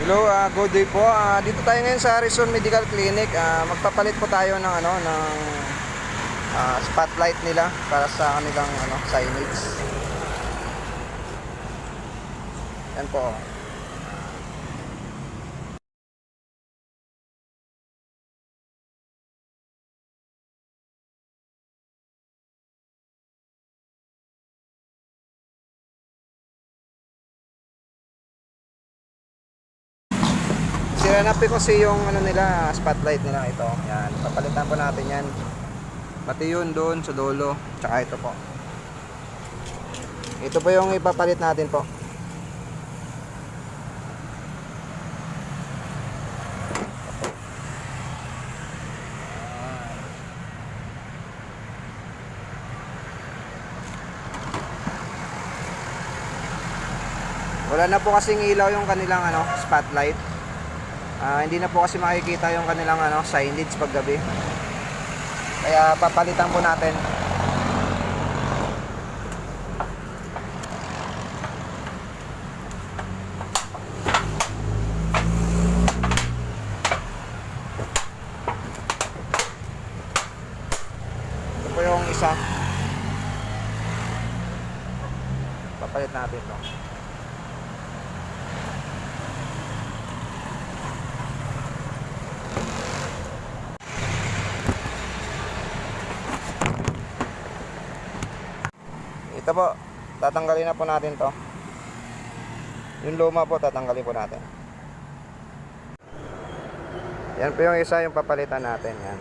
Hello, good day po. Dito tayo ngayon sa Harrison Medical Clinic. Magpapalit po tayo ng spotlight nila para sa kanilang signage. Yan po. Sira na po kasi yung nila, spotlight nila ito. Yan, papalitan po natin yan. Pati yun doon sa dulo, tsaka ito po. Ito po yung ipapalit natin po. Wala na po kasing ilaw yung kanilang spotlight. Hindi na po kasi makikita yung kanilang signage paggabi. Kaya papalitan po natin. Ito po yung isa. Papalit natin ito. Ito po, tatanggalin na po natin to. Yung luma po, tatanggalin po natin. Yan po yung isa, yung papalitan natin. Yan.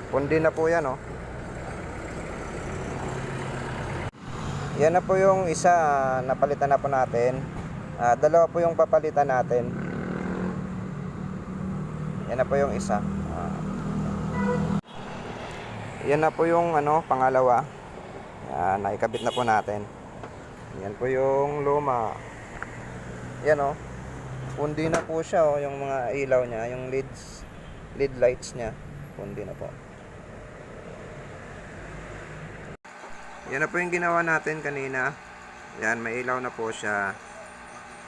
Pundi na po yan, oh. Yan na po yung isa, napalitan na po natin. Dalawa po yung papalitan natin. Yan na po yung isa. Yan na po yung pangalawa. Yan, naikabit na po natin. Yan po yung luma. Yan o. Pundi na po siya o. Yung mga ilaw niya, yung lead lights niya. Pundi na po. Yan na po yung ginawa natin kanina. Yan, may ilaw na po siya.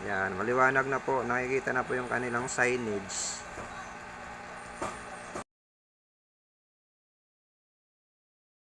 Yan, maliwanag na po. Nakikita na po yung kanilang signage.